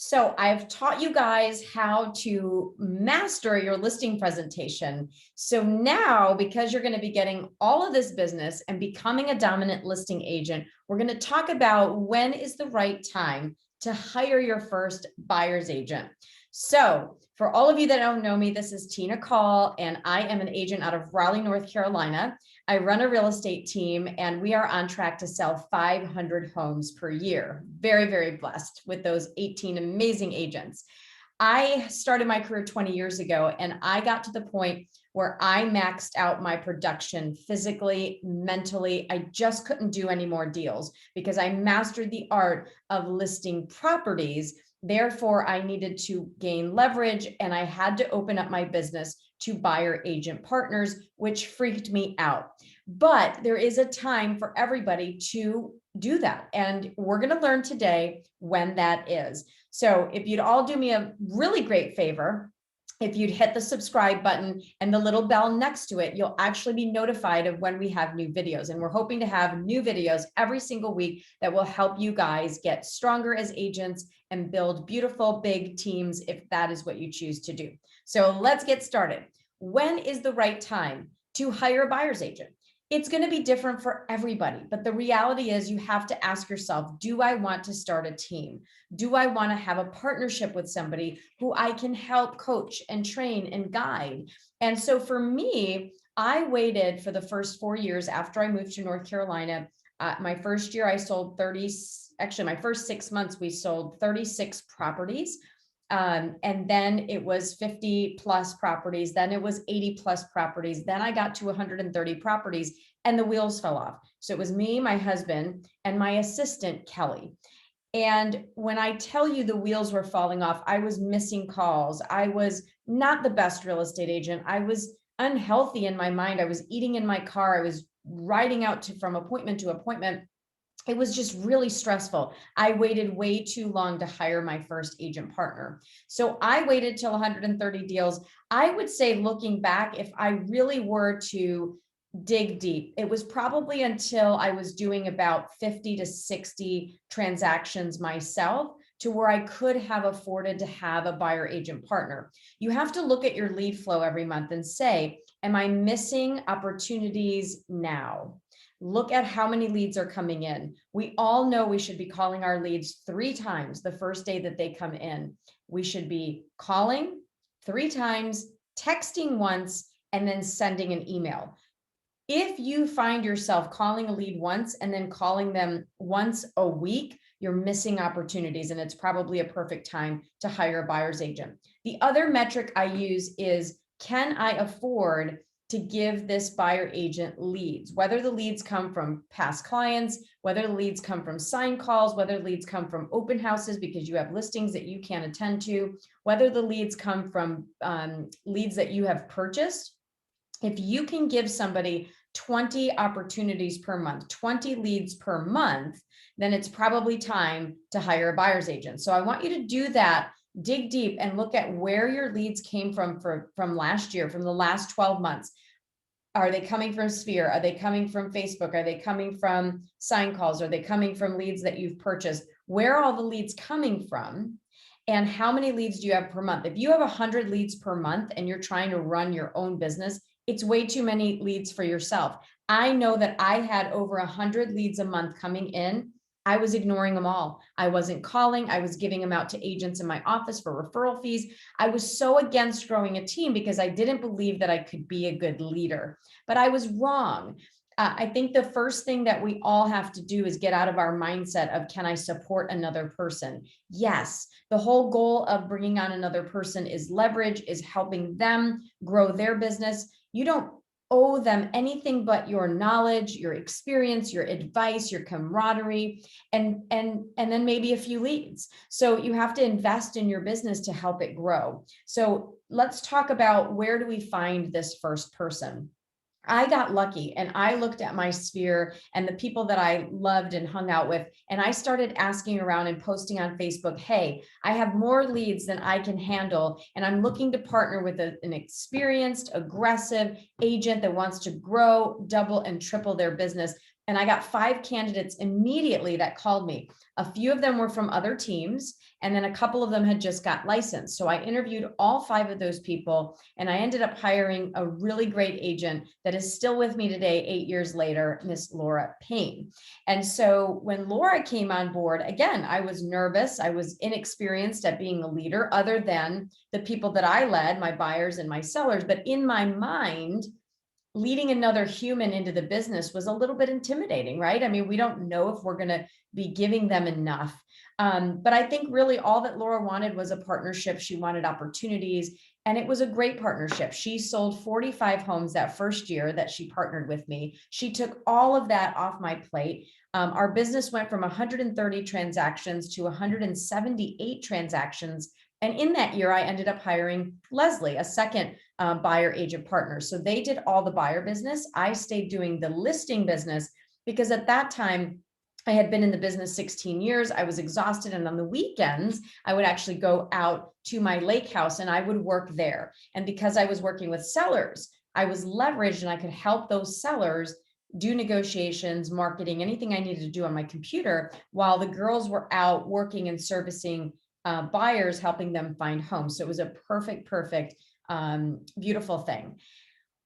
So I've taught you guys how to master your listing presentation. So now, because you're going to be getting all of this business and becoming a dominant listing agent, we're going to talk about when is the right time to hire your first buyer's agent. So for all of you that don't know me, this is Tina Caul, and I am an agent out of Raleigh, North Carolina. I run a real estate team, and we are on track to sell 500 homes per year. Very, very blessed with those 18 amazing agents. I started my career 20 years ago, and I got to the point where I maxed out my production physically, mentally. I just couldn't do any more deals because I mastered the art of listing properties. Therefore, I needed to gain leverage, and I had to open up my business to buyer agent partners, which freaked me out. But there is a time for everybody to do that. And we're going to learn today when that is. So if you'd all do me a really great favor, if you'd hit the subscribe button and the little bell next to it, you'll actually be notified of when we have new videos. And we're hoping to have new videos every single week that will help you guys get stronger as agents and build beautiful, big teams if that is what you choose to do. So let's get started. When is the right time to hire a buyer's agent? It's going to be different for everybody, but the reality is you have to ask yourself, do I want to start a team? Do I want to have a partnership with somebody who I can help coach and train and guide? And so for me, I waited for the first 4 years after I moved to North Carolina. My first year, I sold 30, actually my first 6 months, we sold 36 properties. And then it was 50 plus properties. Then it was 80 plus properties. Then I got to 130 properties and the wheels fell off. So it was me, my husband, and my assistant, Kelly. And when I tell you the wheels were falling off, I was missing calls. I was not the best real estate agent. I was unhealthy in my mind. I was eating in my car. I was riding out from appointment to appointment. It was just really stressful. I waited way too long to hire my first agent partner. So I waited till 130 deals. I would say, looking back, if I really were to dig deep, it was probably until I was doing about 50 to 60 transactions myself to where I could have afforded to have a buyer agent partner. You have to look at your lead flow every month and say, am I missing opportunities now? Look at how many leads are coming in. We all know we should be calling our leads 3 times the first day that they come in. We should be calling 3 times, texting once, and then sending an email. If you find yourself calling a lead once and then calling them once a week, you're missing opportunities, and it's probably a perfect time to hire a buyer's agent. The other metric I use is, can I afford to give this buyer agent leads, whether the leads come from past clients, whether the leads come from sign calls, whether the leads come from open houses because you have listings that you can't attend to, whether the leads come from leads that you have purchased. If you can give somebody 20 opportunities per month, 20 leads per month, then it's probably time to hire a buyer's agent. So I want you to do that. Dig deep and look at where your leads came from last year, from the last 12 months. Are they coming from Sphere? Are they coming from Facebook? Are they coming from sign calls? Are they coming from leads that you've purchased? Where are all the leads coming from? And how many leads do you have per month? If you have 100 leads per month and you're trying to run your own business, it's way too many leads for yourself. I know that I had over 100 leads a month coming in. I was ignoring them all. I wasn't calling. I was giving them out to agents in my office for referral fees. I was so against growing a team because I didn't believe that I could be a good leader, but I was wrong. I think the first thing that we all have to do is get out of our mindset of, can I support another person? Yes, the whole goal of bringing on another person is leverage, is helping them grow their business. You don't owe them anything but your knowledge, your experience, your advice, your camaraderie, and then maybe a few leads. So you have to invest in your business to help it grow. So let's talk about, where do we find this first person? I got lucky and I looked at my sphere and the people that I loved and hung out with, and I started asking around and posting on Facebook, hey, I have more leads than I can handle, and I'm looking to partner with an experienced, aggressive agent that wants to grow, double, and triple their business. And I got 5 candidates immediately that called me. A few of them were from other teams, and then a couple of them had just got licensed. So I interviewed all 5 of those people, and I ended up hiring a really great agent that is still with me today, 8 years later, Miss Laura Payne. And so when Laura came on board, again, I was nervous. I was inexperienced at being a leader, other than the people that I led, my buyers and my sellers. But in my mind, leading another human into the business was a little bit intimidating, right? I mean, we don't know if we're going to be giving them enough. But I think really all that Laura wanted was a partnership. She wanted opportunities, and it was a great partnership. She sold 45 homes that first year that she partnered with me. She took all of that off my plate. Our business went from 130 transactions to 178 transactions. And in that year, I ended up hiring Leslie, a second buyer agent partner. So they did all the buyer business. I stayed doing the listing business because at that time, I had been in the business 16 years. I was exhausted. And on the weekends, I would actually go out to my lake house and I would work there. And because I was working with sellers, I was leveraged and I could help those sellers do negotiations, marketing, anything I needed to do on my computer while the girls were out working and servicing buyers, helping them find homes. So it was a perfect, beautiful thing.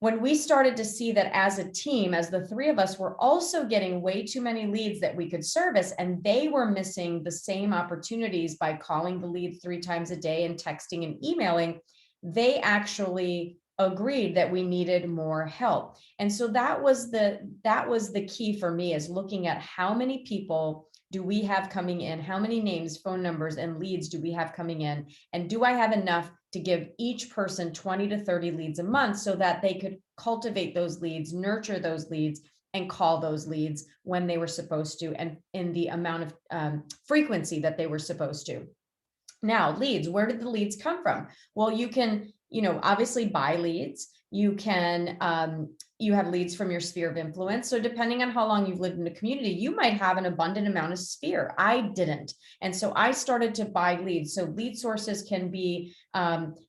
When we started to see that as a team, as the 3 of us were also getting way too many leads that we could service, and they were missing the same opportunities by calling the lead 3 times a day and texting and emailing, they actually agreed that we needed more help. And so that was the key for me, is looking at how many people do we have coming in? How many names, phone numbers, and leads do we have coming in? And do I have enough to give each person 20 to 30 leads a month so that they could cultivate those leads, nurture those leads, and call those leads when they were supposed to, and in the amount of frequency that they were supposed to. Now, leads, where did the leads come from? Well, you can, obviously buy leads. You can, you have leads from your sphere of influence. So depending on how long you've lived in a community, you might have an abundant amount of sphere. I didn't. And so I started to buy leads. So lead sources can be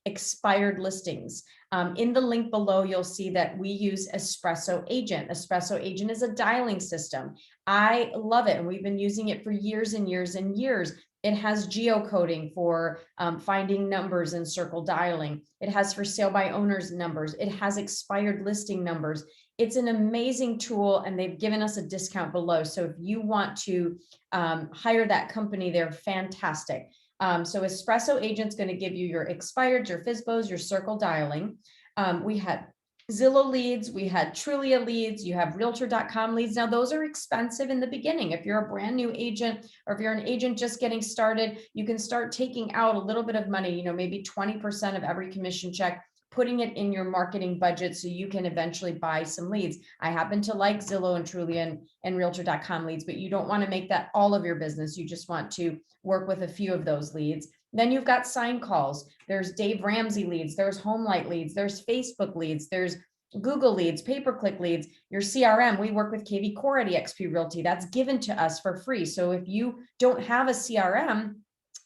expired listings. In the link below, you'll see that we use Espresso Agent. Espresso Agent is a dialing system. I love it. And we've been using it for years and years and years. It has geocoding for finding numbers and circle dialing. It has for sale by owners numbers. It has expired listing numbers. It's an amazing tool, and they've given us a discount below. So if you want to hire that company, they're fantastic. So Espresso Agent's going to give you your expired, your FSBOs, your circle dialing. We had Zillow leads, we had Trulia leads, you have Realtor.com leads. Now, those are expensive in the beginning. If you're a brand new agent, or if you're an agent just getting started, you can start taking out a little bit of money, maybe 20% of every commission check, putting it in your marketing budget so you can eventually buy some leads. I happen to like Zillow and Trulia and Realtor.com leads, but you don't want to make that all of your business. You just want to work with a few of those leads. Then you've got sign calls. There's Dave Ramsey leads. There's HomeLight leads. There's Facebook leads. There's Google leads, pay-per-click leads, your CRM. We work with KV Core at EXP Realty. That's given to us for free. So if you don't have a CRM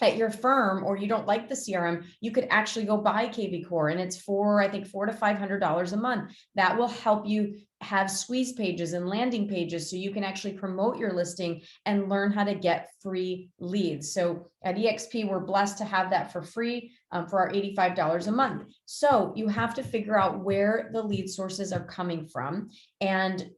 at your firm, or you don't like the CRM, you could actually go buy KV Core, and it's for, I think, $400 to $500 a month. That will help you have squeeze pages and landing pages so you can actually promote your listing and learn how to get free leads. So at EXP, we're blessed to have that for free for our $85 a month. So you have to figure out where the lead sources are coming from and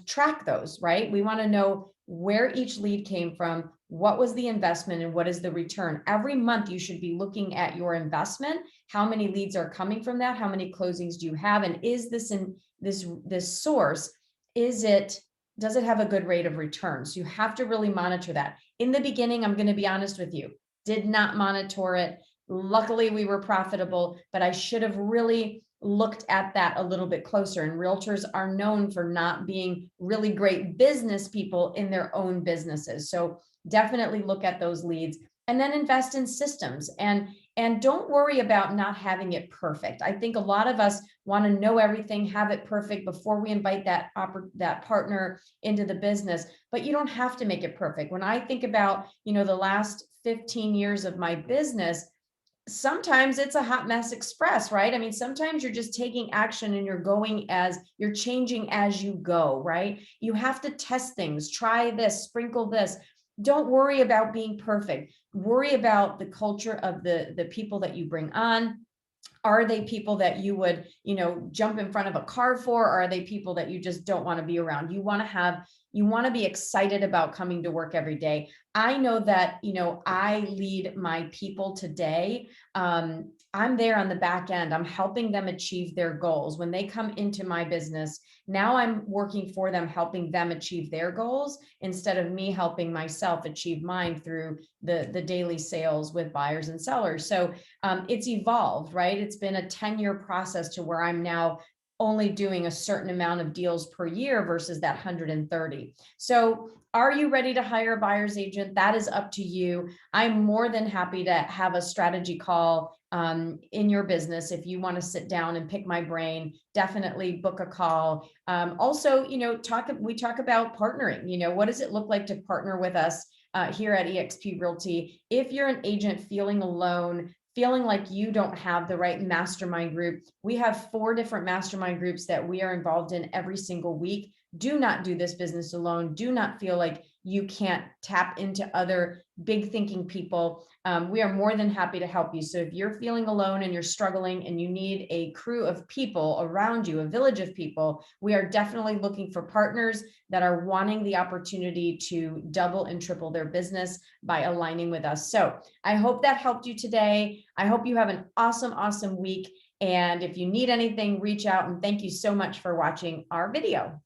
track those, right? We want to know where each lead came from, what was the investment, and what is the return. Every month you should be looking at your investment. How many leads are coming from that? How many closings do you have? And is this in this source, does it have a good rate of return? So you have to really monitor that. In the beginning, I'm going to be honest with you, did not monitor it. Luckily, we were profitable, but I should have really looked at that a little bit closer. And realtors are known for not being really great business people in their own businesses. So definitely look at those leads, and then invest in systems, and don't worry about not having it perfect. I think a lot of us want to know everything, have it perfect before we invite that partner into the business, but you don't have to make it perfect. When I think about, the last 15 years of my business, sometimes it's a hot mess express, right? I mean, sometimes you're just taking action and you're changing as you go, right? You have to test things, try this, sprinkle this. Don't worry about being perfect. Worry about the culture of the people that you bring on. Are they people that you would, jump in front of a car for? Or are they people that you just don't want to be around? You want to be excited about coming to work every day. I know that, I lead my people today. I'm there on the back end. I'm helping them achieve their goals. When they come into my business, now I'm working for them, helping them achieve their goals instead of me helping myself achieve mine through the daily sales with buyers and sellers. So it's evolved, right? It's been a 10-year process to where I'm now only doing a certain amount of deals per year versus that 130. So are you ready to hire a buyer's agent? That is up to you. I'm more than happy to have a strategy call in your business. If you want to sit down and pick my brain, definitely book a call. Also, we talk about partnering. What does it look like to partner with us here at eXp Realty? If you're an agent feeling alone, feeling like you don't have the right mastermind group, we have 4 different mastermind groups that we are involved in every single week. Do not do this business alone. Do not feel like you can't tap into other big thinking people. We are more than happy to help you. So if you're feeling alone and you're struggling and you need a crew of people around you, a village of people, we are definitely looking for partners that are wanting the opportunity to double and triple their business by aligning with us. So I hope that helped you today. I hope you have an awesome, awesome week. And if you need anything, reach out, and thank you so much for watching our video.